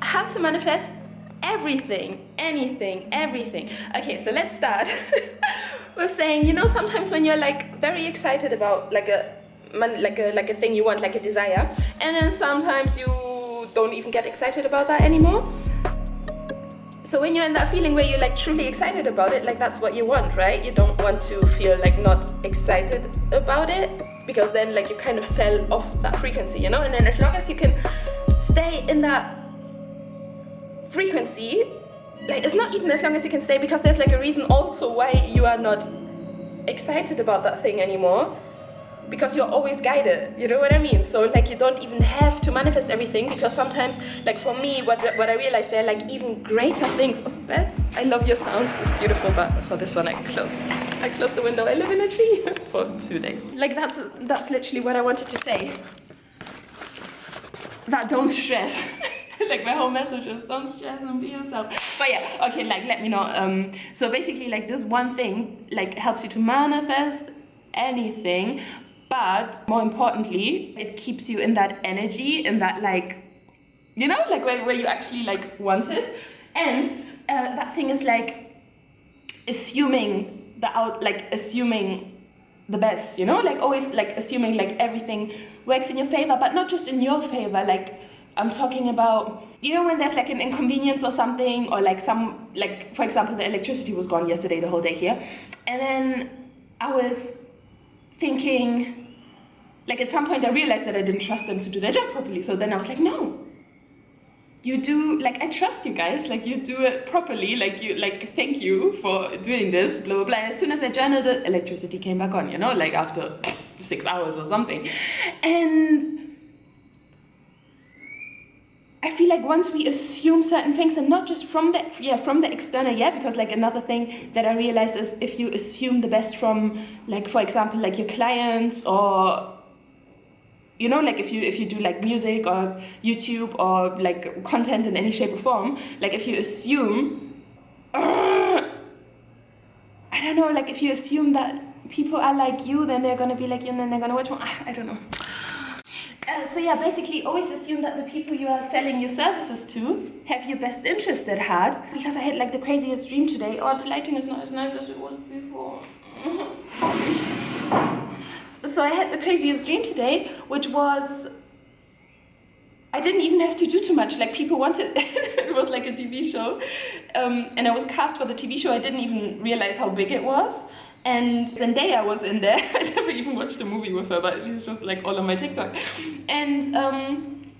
how to manifest everything, anything, everything. Okay, so let's start with saying, sometimes when you're like very excited about like a thing you want, like a desire, and then sometimes you don't even get excited about that anymore. So when you're in that feeling where you're like truly excited about it, like that's what you want, right? You don't want to feel like not excited about it, because then like you kind of fell off that frequency, and then as long as you can stay in that frequency, like it's not even as long as you can stay, because there's like a reason also why you are not excited about that thing anymore, because you're always guided, you know what I mean? So like you don't even have to manifest everything, because sometimes, like for me, what I realized, there are like even greater things. Oh, beds, I love your sounds, it's beautiful, but for this one I closed the window. I live in a tree for 2 days. Like that's literally what I wanted to say. That don't stress. Like my whole message is don't stress and be yourself. But yeah, okay, like let me know. So basically like this one thing like helps you to manifest anything, but more importantly, it keeps you in that energy, in that like, like where you actually like want it. And that thing is like assuming the best, like always like assuming like everything works in your favor, but not just in your favor. Like I'm talking about, when there's like an inconvenience or something, or like for example, the electricity was gone yesterday, the whole day here. And then I was thinking, like at some point I realized that I didn't trust them to do their job properly. So then I was like, no, you do, like I trust you guys, like you do it properly, like thank you for doing this, blah, blah, blah. And as soon as I journaled it, electricity came back on, like after 6 hours or something. And I feel like once we assume certain things, and not just from the external, because like another thing that I realized is if you assume the best from, like for example, like your clients, or like if you do like music or YouTube or like content in any shape or form, like if you assume, I don't know, like if you assume that people are like you, then they're gonna be like you, and then they're gonna watch more. I don't know. So yeah, basically always assume that the people you are selling your services to have your best interest at heart. Because I had like the craziest dream today. Oh, the lighting is not as nice as it was before. So I had the craziest dream today, which was, I didn't even have to do too much. Like people wanted, it was like a TV show. And I was cast for the TV show. I didn't even realize how big it was. And Zendaya was in there. I never even watched a movie with her, but she's just like all on my TikTok. And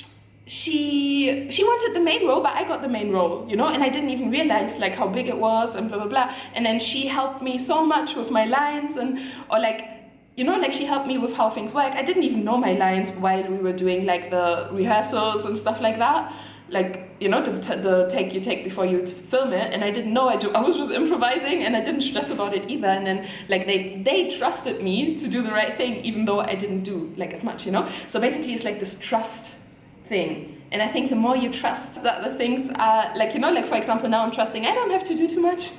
she wanted the main role, but I got the main role, and I didn't even realize like how big it was and blah, blah, blah. And then she helped me so much with my lines, or like, like she helped me with how things work. I didn't even know my lines while we were doing like the rehearsals and stuff like that. Like, the take you take before you film it, and I didn't know. I was just improvising, and I didn't stress about it either. And then like they trusted me to do the right thing, even though I didn't do like as much, So basically it's like this trust thing. And I think the more you trust that the things are like, like for example, now I'm trusting I don't have to do too much.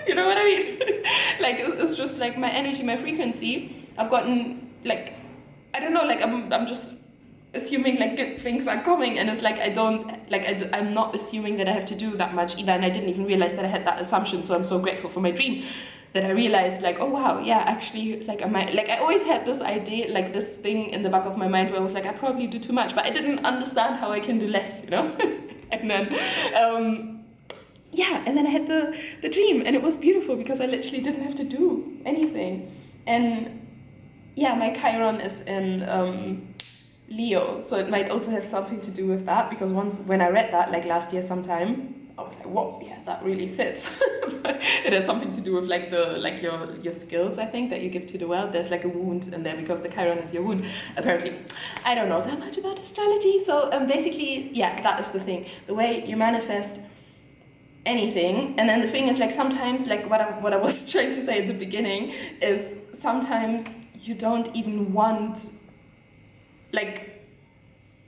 You know what I mean? Like it's just like my energy, my frequency. I've gotten like, I don't know, like I'm just assuming like good things are coming, and it's like I'm not assuming that I have to do that much either, and I didn't even realize that I had that assumption. So I'm so grateful for my dream that I realized like, oh wow, yeah, actually like I always had this idea, like this thing in the back of my mind where I was like, I probably do too much, but I didn't understand how I can do less, and then and then I had the dream, and it was beautiful because I literally didn't have to do anything. And yeah, my Chiron is in Leo, so it might also have something to do with that, because when I read that like last year sometime, I was like, whoa, yeah, that really fits. But it has something to do with like your skills, I think, that you give to the world. There's like a wound in there because the Chiron is your wound. Apparently, I don't know that much about astrology, so basically, yeah, that is the thing. The way you manifest anything, and then the thing is like sometimes, like what I was trying to say at the beginning is sometimes you don't even want, like,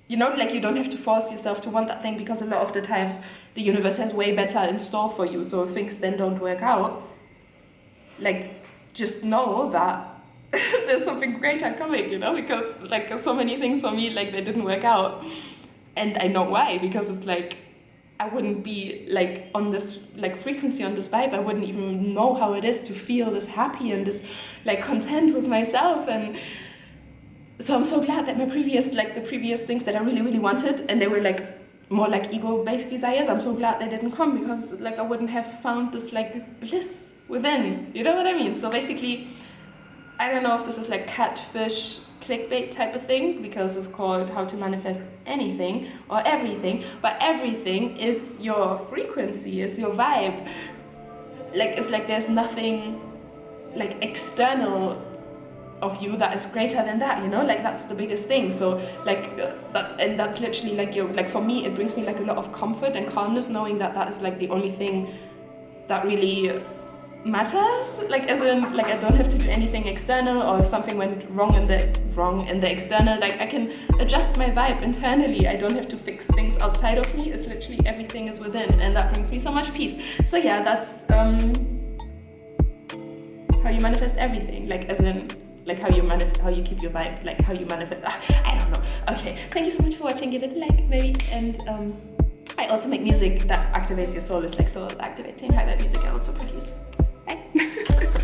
like you don't have to force yourself to want that thing, because a lot of the times the universe has way better in store for you. So if things then don't work out, like just know that there's something greater coming, because like so many things for me, like they didn't work out, and I know why, because it's like I wouldn't be like on this like frequency, on this vibe. I wouldn't even know how it is to feel this happy and this like content with myself. And so I'm so glad that the previous things that I really, really wanted, and they were like more like ego-based desires, I'm so glad they didn't come, because like I wouldn't have found this like bliss within, you know what I mean? So basically, I don't know if this is like catfish clickbait type of thing, because it's called How to Manifest Anything or Everything, but everything is your frequency, is your vibe. Like, it's like there's nothing like external of you that is greater than that, you know, like that's the biggest thing. So like and that's literally like like for me, it brings me like a lot of comfort and calmness knowing that that is like the only thing that really matters, like as in like I don't have to do anything external, or if something went wrong in the external, like I can adjust my vibe internally. I don't have to fix things outside of me. It's literally everything is within, and that brings me so much peace. So yeah, that's how you manifest everything, like as in like how you keep your vibe, like how you manifest. I don't know. Okay, thank you so much for watching. Give it a like, maybe. And I also make music that activates your soul. It's like soul activating. Like that music I also produce. Bye.